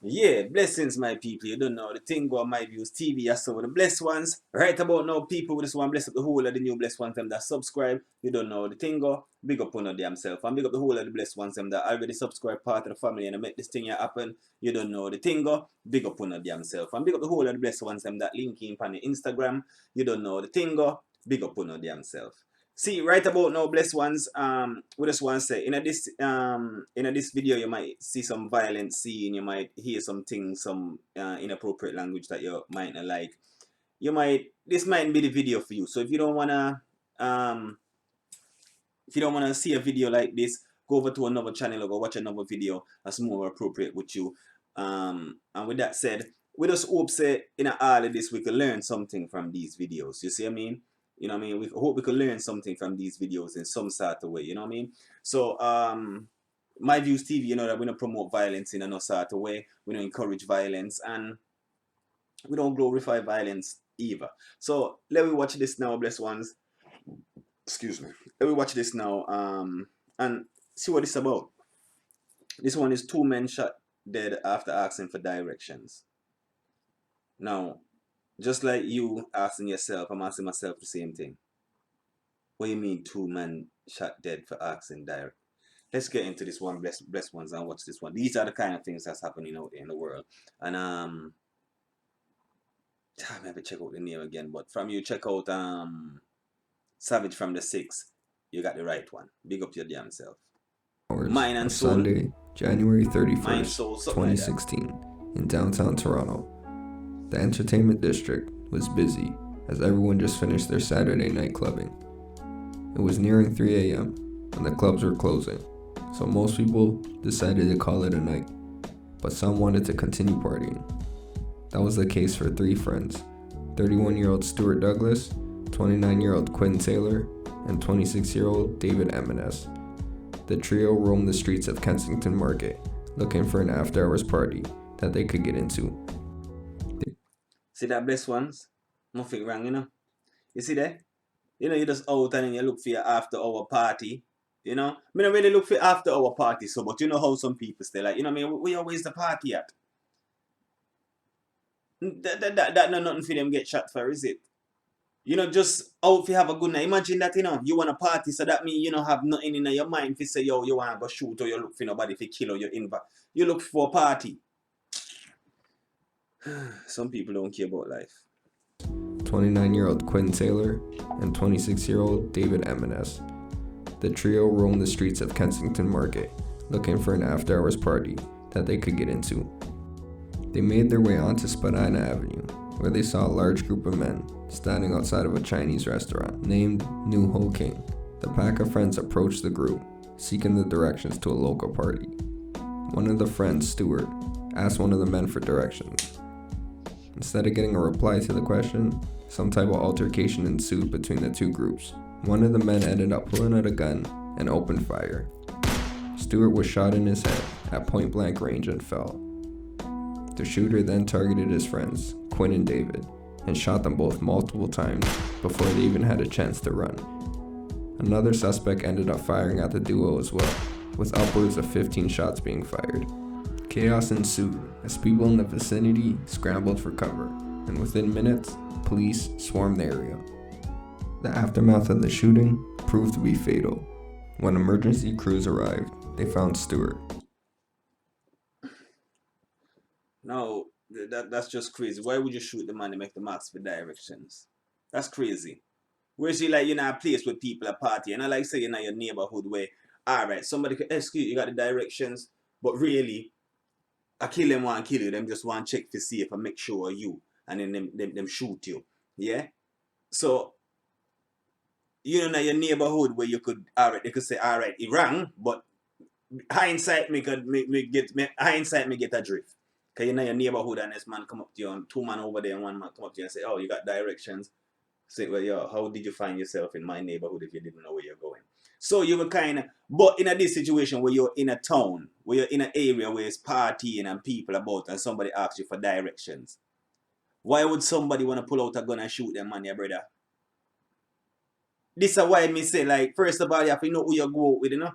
Yeah, blessings, my people. You don't know the thing about my views TV. I saw the blessed ones. Right about now, people with this one bless up the whole of the new blessed ones them that subscribe. You don't know the thing go. Big up on damn self. And big up the whole of the blessed ones them that already subscribe part of the family and I make this thing here happen. You don't know the thing go. Big up on damn self. And big up the whole of the blessed ones them that link in on the Instagram. You don't know the thing go. Big up on damn self. See, right about now, blessed ones, we just want to say, in this video, you might see some violent scene, you might hear some things, some inappropriate language that you might not like. This might be the video for you. So if you don't wanna see a video like this, go over to another channel or go watch another video that's more appropriate with you. And with that said, we just hope say in all of this we could learn something from these videos. You see what I mean? You know what I mean? We hope we could learn something from these videos in some sort of way. You know what I mean? So My Views TV, you know that we don't promote violence in no sort of way. We don't encourage violence and we don't glorify violence either. So let me watch this now, blessed ones. Excuse me. Let me watch this now and see what it's about. This one is two men shot dead after asking for directions. Now, just like you asking yourself, I'm asking myself the same thing. What do you mean two men shot dead for asking direct? Let's get into this one, blessed ones, and watch this one. These are the kind of things that's happening out in the world. And maybe check out the name again, but from you check out Savage from the Six. You got the right one. Big up your damn self. Mine and Soul. Sunday, January Mine 31st, Soul, something like that. 2016, in downtown Toronto. The entertainment district was busy as everyone just finished their Saturday night clubbing. It was nearing 3 a.m. and the clubs were closing, so most people decided to call it a night, but some wanted to continue partying. That was the case for three friends, 31-year-old Stuart Douglas, 29-year-old Quinn Taylor, and 26-year-old David M&S. The trio roamed the streets of Kensington Market, looking for an after-hours party that they could get into. See that blessed ones? Nothing wrong, you know. You see that? You know, you just out and then you look for your after hour party. You know? I don't really look for after hour party so, but you know how some people stay like, you know what I mean? We always the party at. That no nothing for them get shot for, is it? You know, just out if you have a good night. Imagine that, you know, you want a party, so that means you don't have nothing in your mind if you say, yo, you want to go shoot or you look for nobody if you kill or you invite. You look for a party. Some people don't care about life. 29-year-old Quinn Taylor and 26-year-old David M&S. The trio roamed the streets of Kensington Market, looking for an after-hours party that they could get into. They made their way onto Spadina Avenue, where they saw a large group of men standing outside of a Chinese restaurant named New Ho King. The pack of friends approached the group, seeking the directions to a local party. One of the friends, Stuart, asked one of the men for directions. Instead of getting a reply to the question, some type of altercation ensued between the two groups. One of the men ended up pulling out a gun and opened fire. Stuart was shot in his head at point blank range and fell. The shooter then targeted his friends, Quinn and David, and shot them both multiple times before they even had a chance to run. Another suspect ended up firing at the duo as well, with upwards of 15 shots being fired. Chaos ensued as people in the vicinity scrambled for cover, and within minutes, police swarmed the area. The aftermath of the shooting proved to be fatal. When emergency crews arrived, they found Stuart. No, that's just crazy. Why would you shoot the man and make them ask for directions? That's crazy. Where's you like you're in a place where people are partying, and I like say you're in your neighborhood where, alright, somebody could excuse you got the directions, but really, I kill them want kill you, them just want check to see if I make sure you, and then them shoot you. Yeah? So you know in your neighborhood where you could alright, they could say, alright, it wrong, but hindsight me get a drift. Cause you know your neighborhood and this man come up to you and two man over there and one man come up to you and say, oh, you got directions. Say, well, yo, how did you find yourself in my neighborhood if you didn't know where you're going? So you were kind of, but in this situation where you're in a town, where you're in an area where it's partying and people about and somebody asks you for directions, why would somebody want to pull out a gun and shoot them man, your brother? This is why me say, like, first of all, you have to know who you go out with, you know?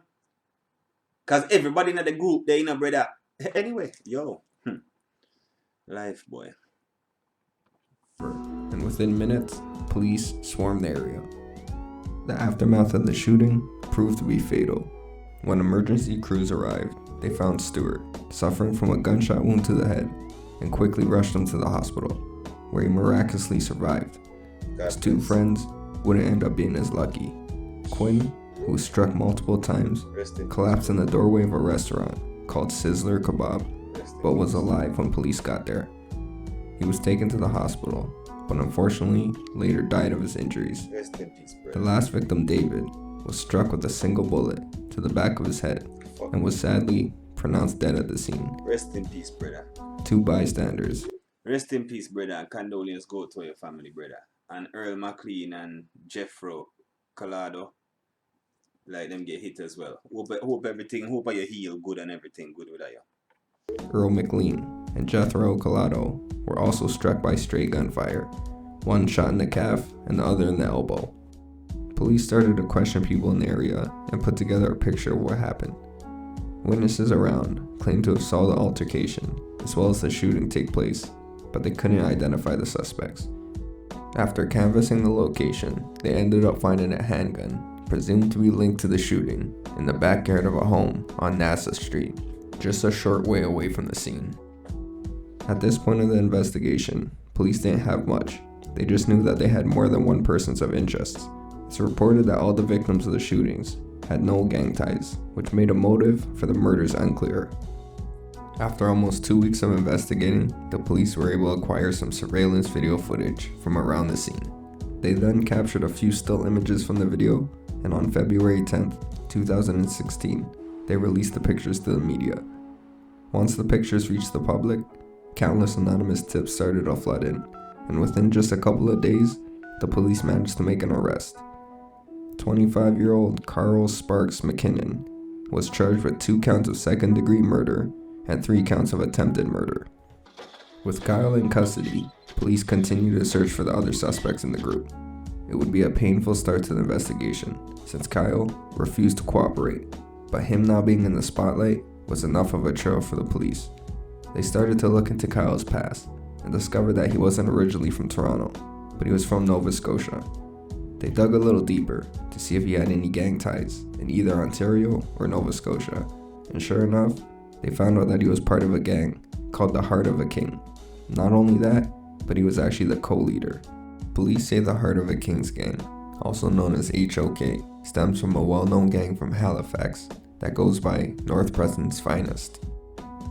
Because everybody in the group, they, you know, brother. Anyway, yo. Life, boy. And within minutes, police swarmed the area. The aftermath of the shooting proved to be fatal. When emergency crews arrived, they found Stewart suffering from a gunshot wound to the head and quickly rushed him to the hospital, where he miraculously survived. His two friends wouldn't end up being as lucky. Quinn, who was struck multiple times, collapsed in the doorway of a restaurant called Sizzler Kebab, but was alive when police got there. He was taken to the hospital, but unfortunately later died of his injuries. The last victim, David, was struck with a single bullet to the back of his head and was sadly pronounced dead at the scene. Rest in peace, brother. Two bystanders. Rest in peace, brother, and condolence go to your family, brother. And Earl McLean and Jeffro Collado, like them get hit as well. Hope you heal good and everything good with you. Earl McLean and Jethro Collado were also struck by stray gunfire, one shot in the calf and the other in the elbow. Police started to question people in the area and put together a picture of what happened. Witnesses around claimed to have saw the altercation as well as the shooting take place, but they couldn't identify the suspects. After canvassing the location, they ended up finding a handgun, presumed to be linked to the shooting, in the backyard of a home on Nassau Street, just a short way away from the scene. At this point of the investigation, police didn't have much. They just knew that they had more than one person of interest. It's reported that all the victims of the shootings had no gang ties, which made a motive for the murders unclear. After almost 2 weeks of investigating, the police were able to acquire some surveillance video footage from around the scene. They then captured a few still images from the video, and on February 10th, 2016, they released the pictures to the media. Once the pictures reached the public, countless anonymous tips started to flood in, and within just a couple of days, the police managed to make an arrest. 25-year-old Carl Sparks McKinnon was charged with 2 counts of second-degree murder and 3 counts of attempted murder. With Kyle in custody, police continued to search for the other suspects in the group. It would be a painful start to the investigation, since Kyle refused to cooperate, but him not being in the spotlight was enough of a trail for the police. They started to look into Kyle's past and discovered that he wasn't originally from Toronto, but he was from Nova Scotia. They dug a little deeper to see if he had any gang ties in either Ontario or Nova Scotia, and sure enough, they found out that he was part of a gang called the Heart of a King. Not only that, but he was actually the co-leader. Police say the Heart of a King's gang, also known as HOK, stems from a well-known gang from Halifax that goes by North Preston's Finest.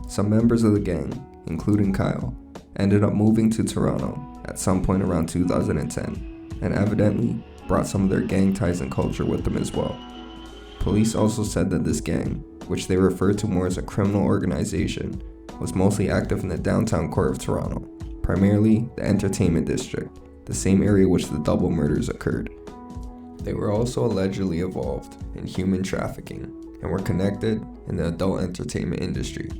Some members of the gang, including Kyle, ended up moving to Toronto at some point around 2010, and evidently brought some of their gang ties and culture with them as well. Police also said that this gang, which they referred to more as a criminal organization, was mostly active in the downtown core of Toronto, primarily the entertainment district, the same area which the double murders occurred. They were also allegedly involved in human trafficking and were connected in the adult entertainment industry.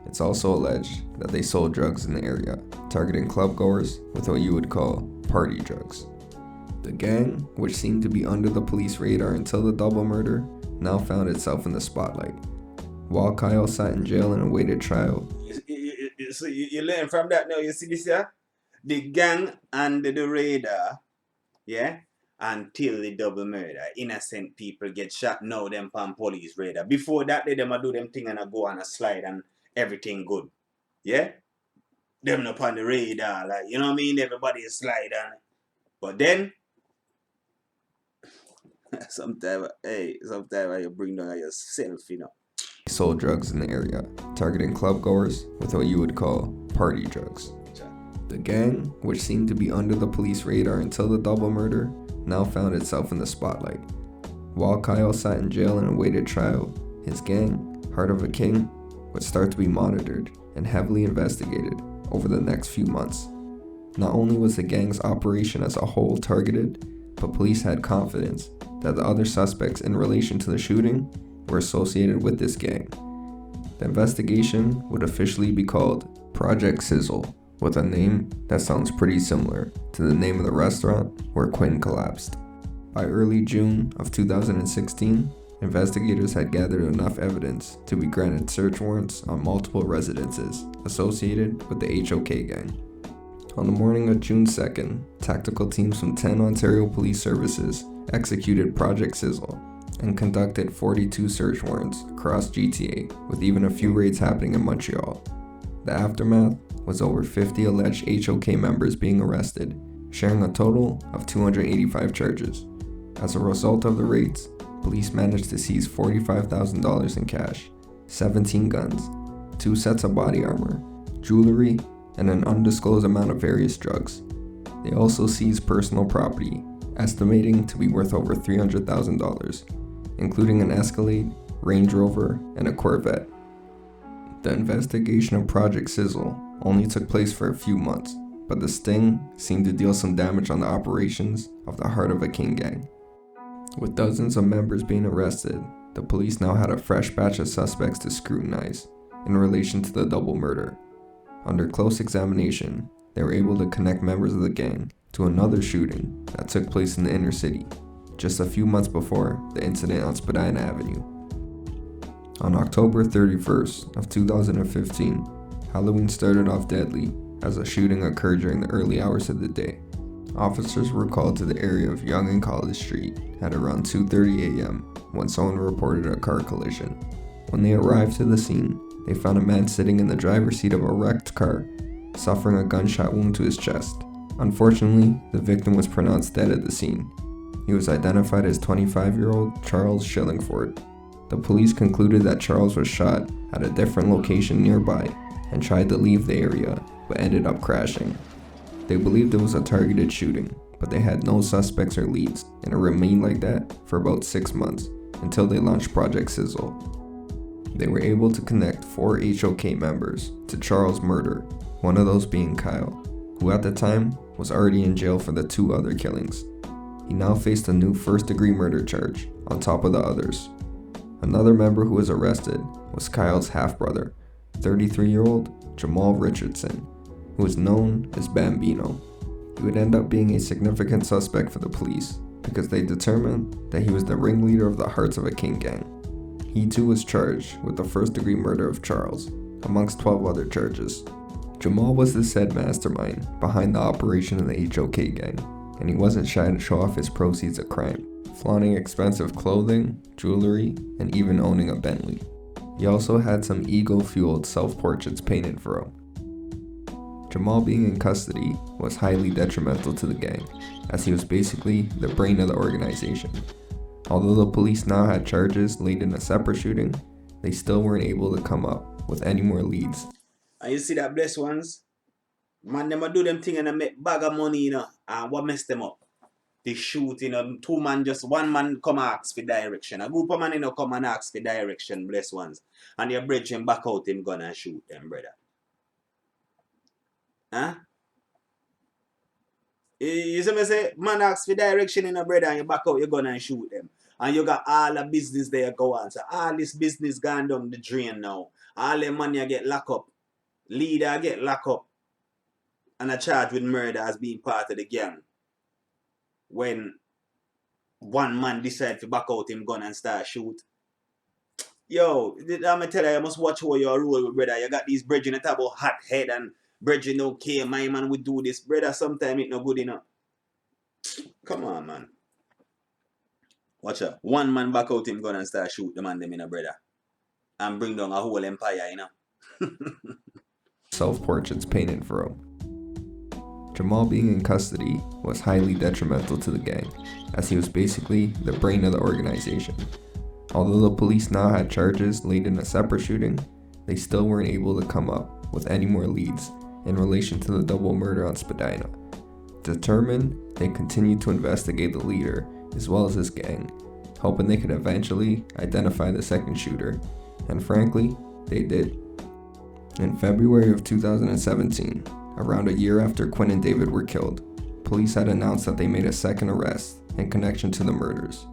It's also alleged that they sold drugs in the area, targeting clubgoers with what you would call party drugs. The gang, which seemed to be under the police radar until the double murder, now found itself in the spotlight. While Kyle sat in jail and awaited trial. So you learn from that now, you see this here? The gang under the radar, yeah? Until the double murder. Innocent people get shot, now them pan police radar. Before that, they them a do them thing and a go on a slide and everything good. Yeah? Them up on the radar, like, you know what I mean? Everybody is slide on. But then, sometimes you bring down yourself, you know. Sold drugs in the area, targeting clubgoers with what you would call party drugs. The gang, which seemed to be under the police radar until the double murder, now found itself in the spotlight. While Kyle sat in jail and awaited trial, his gang, Heart of a King, would start to be monitored and heavily investigated over the next few months. Not only was the gang's operation as a whole targeted, but police had confidence that the other suspects in relation to the shooting were associated with this gang. The investigation would officially be called Project Sizzle, with a name that sounds pretty similar to the name of the restaurant where Quinn collapsed. By early June of 2016, investigators had gathered enough evidence to be granted search warrants on multiple residences associated with the HOK gang. On the morning of June 2nd, tactical teams from 10 Ontario Police Services executed Project Sizzle and conducted 42 search warrants across GTA, with even a few raids happening in Montreal. The aftermath was over 50 alleged HOK members being arrested, sharing a total of 285 charges. As a result of the raids, police managed to seize $45,000 in cash, 17 guns, 2 sets of body armor, jewelry, and an undisclosed amount of various drugs. They also seized personal property, estimating to be worth over $300,000, including an Escalade, Range Rover, and a Corvette. The investigation of Project Sizzle only took place for a few months, but the sting seemed to deal some damage on the operations of the Heart of a King gang. With dozens of members being arrested, the police now had a fresh batch of suspects to scrutinize in relation to the double murder. Under close examination, they were able to connect members of the gang to another shooting that took place in the inner city, just a few months before the incident on Spadina Avenue. On October 31st of 2015, Halloween started off deadly as a shooting occurred during the early hours of the day. Officers were called to the area of Yonge and College Street at around 2:30 a.m. when someone reported a car collision. When they arrived to the scene, they found a man sitting in the driver's seat of a wrecked car, suffering a gunshot wound to his chest. Unfortunately, the victim was pronounced dead at the scene. He was identified as 25-year-old Charles Shillingford. The police concluded that Charles was shot at a different location nearby and tried to leave the area, but ended up crashing. They believed it was a targeted shooting, but they had no suspects or leads, and it remained like that for about 6 months, until they launched Project Sizzle. They were able to connect 4 HOK members to Charles' murder, one of those being Kyle, who at the time was already in jail for the 2 other killings. He now faced a new first-degree murder charge on top of the others. Another member who was arrested was Kyle's half-brother, 33-year-old Jamal Richardson, who was known as Bambino. He would end up being a significant suspect for the police because they determined that he was the ringleader of the Hearts of a King gang. He too was charged with the first-degree murder of Charles, amongst 12 other charges. Jamal was the said mastermind behind the operation of the HOK gang, and he wasn't shy to show off his proceeds of crime, flaunting expensive clothing, jewelry, and even owning a Bentley. He also had some ego-fueled self-portraits painted for him. Jamal being in custody was highly detrimental to the gang, as he was basically the brain of the organization. Although the police now had charges laid in a separate shooting, they still weren't able to come up with any more leads. And you see that blessed ones? Man, them a do them thing and they make bag of money, you know, and what messed them up? They shoot, you know, 2 man, just 1 man come ask for direction. A group of man, you know, come and ask for direction, blessed ones. And your brethren back out him gun and shoot them, brother. Huh? You see me say, man ask for direction in a brother and you back out your gun and shoot them. And you got all the business there go on. So all this business gone down the drain now. All the money get locked up. Leader get locked up. And a charge with murder as being part of the gang. When 1 man decide to back out him gun and start shoot. Yo, I'm tell you, you must watch how you roll with brother. You got these brethren that have a hot head and brethren don't care, my man would do this. Brother, sometimes it no good enough. Come on, man. Watch out. 1 man back out him gun and start shoot the man them in a brother. And bring down a whole empire, you know. Self-portraits painted for him. Jamal being in custody was highly detrimental to the gang, as he was basically the brain of the organization. Although the police now had charges laid in a separate shooting, they still weren't able to come up with any more leads in relation to the double murder on Spadina. Determined, they continued to investigate the leader as well as his gang, hoping they could eventually identify the second shooter, and frankly, they did. In February of 2017, around a year after Quinn and David were killed, police had announced that they made a second arrest in connection to the murders.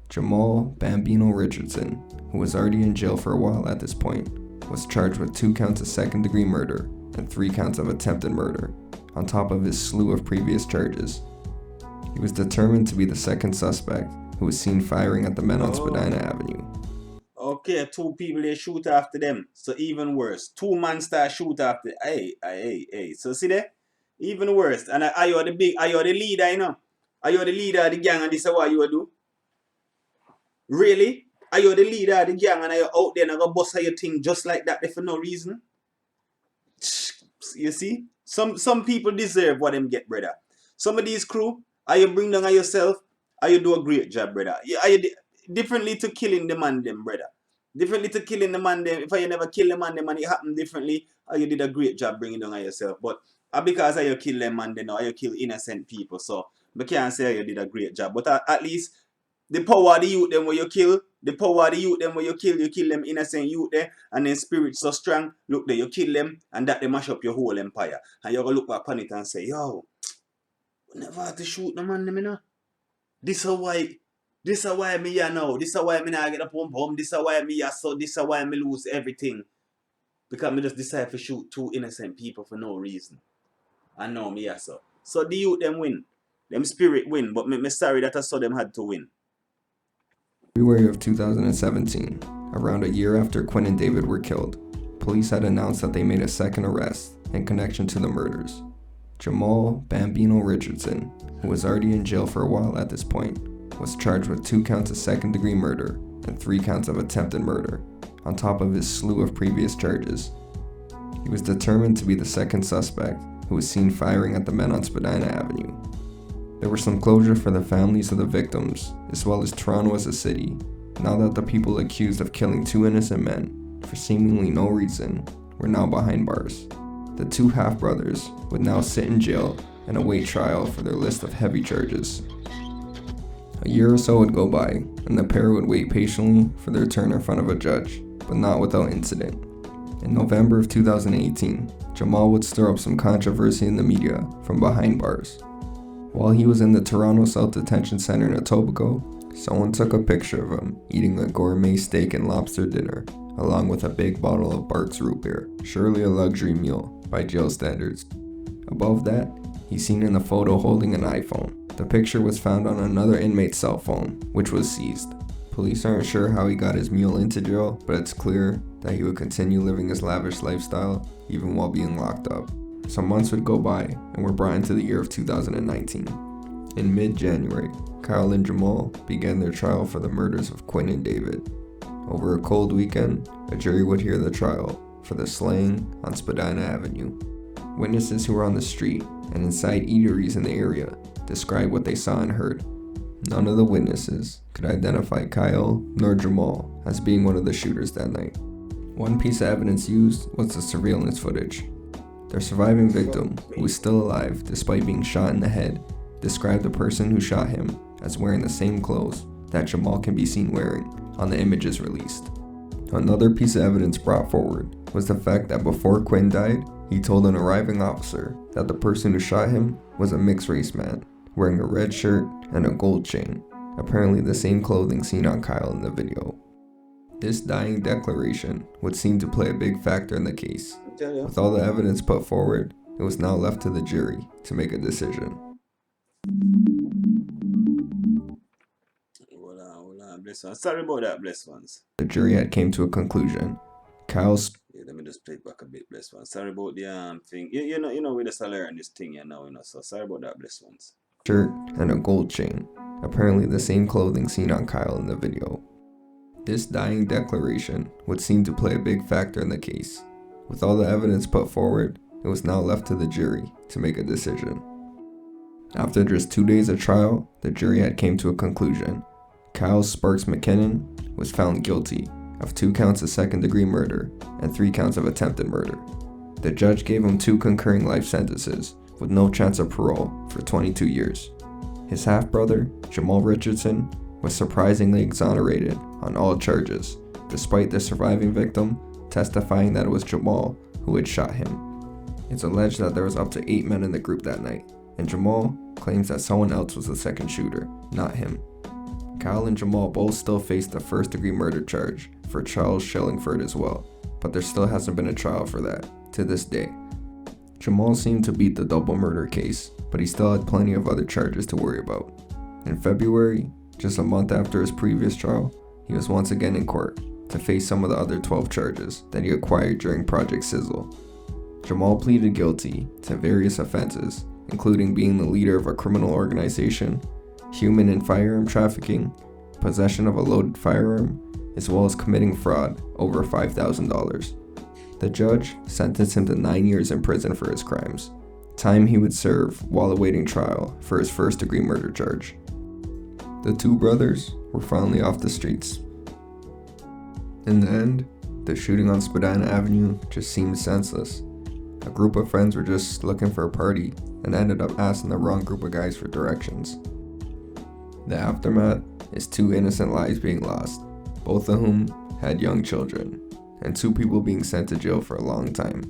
Jamal Bambino Richardson, who was already in jail for a while at this point, was charged with 2 counts of second-degree murder and 3 counts of attempted murder, on top of his slew of previous charges. He was determined to be the second suspect who was seen firing at the men on Spadina Avenue. Okay, 2 people they shoot after them. So even worse. 2 man start shoot after. Hey. So see there? Even worse. And are you the leader, you know? Are you the leader of the gang and this is what you do? Really? Are you the leader of the gang and are you out there and go bust your thing just like that for no reason? You see? Some people deserve what them get, brother. Some of these crew, are you bring down on yourself, are you do a great job, brother. Are you differently to killing the man them, brother. Differently to killing the man them. If I never kill the man them and it happened differently, you did a great job bringing down on yourself. But because you kill them man them or you kill innocent people, so I can't say you did a great job. But at least the power of the youth them where you kill, you kill them innocent youth there, and then spirit so strong, look there, you kill them, and that they mash up your whole empire. And you're gonna look back on it and say, yo, we never had to shoot the man them, you know. This is why me here now. This is why me not get a pump. This is why me here so. This is why me lose everything. Because me just decide to shoot 2 innocent people for no reason. And now me here so. So the youth them win. Them spirit win. But me sorry that I saw them had to win. February of 2017, around a year after Quinn and David were killed, police had announced that they made a second arrest in connection to the murders. Jamal Bambino Richardson, who was already in jail for a while at this point, was charged with 2 counts of second-degree murder and 3 counts of attempted murder, on top of his slew of previous charges. He was determined to be the second suspect who was seen firing at the men on Spadina Avenue. There was some closure for the families of the victims, as well as Toronto as a city, now that the people accused of killing 2 innocent men, for seemingly no reason, were now behind bars. The 2 half-brothers would now sit in jail and await trial for their list of heavy charges. A year or so would go by, and the pair would wait patiently for their turn in front of a judge, but not without incident. In November of 2018, Jamal would stir up some controversy in the media from behind bars. While he was in the Toronto South Detention Center in Etobicoke, someone took a picture of him eating a gourmet steak and lobster dinner, along with a big bottle of Barq's root beer, surely a luxury meal by jail standards. Above that, he's seen in the photo holding an iPhone. The picture was found on another inmate's cell phone, which was seized. Police aren't sure how he got his meal into jail, but it's clear that he would continue living his lavish lifestyle even while being locked up. Some months would go by, and we're brought into the year of 2019. In mid-January, Kyle and Jamal began their trial for the murders of Quinn and David. Over a cold weekend, a jury would hear the trial for the slaying on Spadina Avenue. Witnesses who were on the street and inside eateries in the area described what they saw and heard. None of the witnesses could identify Kyle nor Jamal as being one of the shooters that night. One piece of evidence used was the surveillance footage. Their surviving victim, who was still alive despite being shot in the head, described the person who shot him as wearing the same clothes that Jamal can be seen wearing on the images released. Another piece of evidence brought forward was the fact that before Quinn died, he told an arriving officer that the person who shot him was a mixed-race man, wearing a red shirt and a gold chain, apparently the same clothing seen on Kyle in the video. This dying declaration would seem to play a big factor in the case. With all the evidence put forward, it was now left to the jury to make a decision. Hold on, bless ones. Sorry about that, bless ones. The jury had came to a conclusion. Let me just play it back a bit, bless ones. Sorry about the thing. You know, we just learn this thing, so sorry about that, bless ones. Shirt and a gold chain, apparently the same clothing seen on Kyle in the video. This dying declaration would seem to play a big factor in the case. With all the evidence put forward, it was now left to the jury to make a decision. After just 2 days of trial, the jury had came to a conclusion. Kyle Sparks McKinnon was found guilty of 2 counts of second-degree murder and 3 counts of attempted murder. The judge gave him 2 concurring life sentences with no chance of parole for 22 years. His half-brother, Jamal Richardson, was surprisingly exonerated on all charges, despite the surviving victim testifying that it was Jamal who had shot him. It's alleged that there was up to 8 men in the group that night, and Jamal claims that someone else was the second shooter, not him. Kyle and Jamal both still face the first-degree murder charge for Charles Shillingford as well, but there still hasn't been a trial for that, to this day. Jamal seemed to beat the double murder case, but he still had plenty of other charges to worry about. In February, Just a month after his previous trial, he was once again in court to face some of the other 12 charges that he acquired during Project Sizzle. Jamal pleaded guilty to various offenses, including being the leader of a criminal organization, human and firearm trafficking, possession of a loaded firearm, as well as committing fraud over $5,000. The judge sentenced him to 9 years in prison for his crimes, time he would serve while awaiting trial for his first-degree murder charge. The two brothers were finally off the streets. In the end, the shooting on Spadina Avenue just seemed senseless. A group of friends were just looking for a party and ended up asking the wrong group of guys for directions. The aftermath is 2 innocent lives being lost, both of whom had young children, and 2 people being sent to jail for a long time,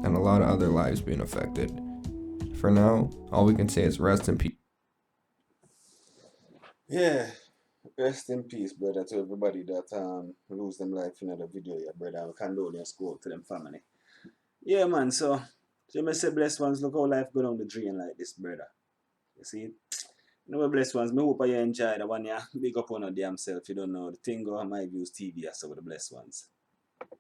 and a lot of other lives being affected. For now, all we can say is rest in peace. Yeah, rest in peace, brother, to everybody that lose them life in the video, yeah, brother. Condolence go out to them family. Yeah, man, so you say blessed ones, look how life go down the drain like this, brother. You see it? You know, blessed ones, me hope you enjoy the one, yeah. Big up on your damn self. You don't know the thing go on MYVIEWSTV, so with the blessed ones.